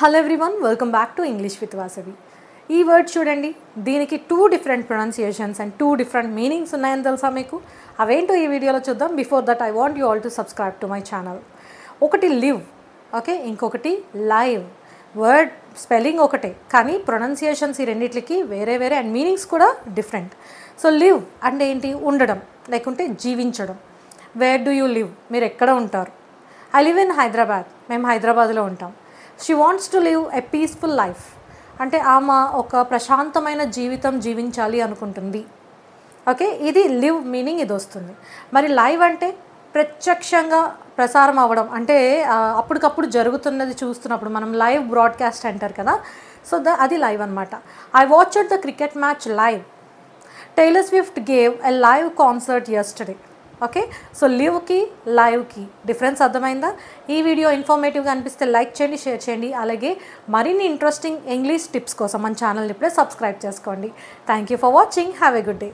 Hello everyone, welcome back to English with Vasavi. ఈ word చూడండి, దీనికి 2 different pronunciations and 2 different meanings ఉన్నాయని తెలుసా మీకు? అవేంటో ఈ వీడియోలో చూద్దాం. Before that I want you all to subscribe to my channel. ఒకటి లివ్, ఓకే, ఇంకొకటి లైవ్. వర్డ్ స్పెల్లింగ్ ఒకటే కానీ ప్రొనౌన్సియేషన్స్ ఈ రెండిట్లకి వేరే వేరే అండ్ మీనింగ్స్ కూడా డిఫరెంట్. సో లివ్ అంటే ఏంటి? ఉండడం, లేకుంటే జీవించడం. Where do you live? మీరు ఎక్కడ ఉంటారు? I live in Hyderabad. మేము హైదరాబాద్లో ఉంటాం. She wants to live a peaceful life అంటే ఆమె ఒక ప్రశాంతమైన జీవితం జీవించాలి అనుకుంటుంది. ఓకే, ఇది లివ్ మీనింగ్ ఇది వస్తుంది. మరి లైవ్ అంటే ప్రత్యక్షంగా ప్రసారం అవ్వడం అంటే అప్పటికప్పుడు జరుగుతున్నది చూస్తున్నప్పుడు మనం లైవ్ బ్రాడ్కాస్ట్ అంటారు కదా, సో అది లైవ్ అనమాట. I watched the cricket match live. Taylor Swift gave a live concert yesterday. Okay, so లివ్కి లైవ్కి డిఫరెన్స్ అర్థమైందా? ఈ వీడియో ఇన్ఫర్మేటివ్గా అనిపిస్తే లైక్ చేయండి, షేర్ చేయండి. అలాగే మరిన్ని ఇంట్రెస్టింగ్ ఇంగ్లీష్ టిప్స్ కోసం మన ఛానల్ని ఇప్పుడే సబ్స్క్రైబ్ చేసుకోండి. Thank you for watching. Have a good day.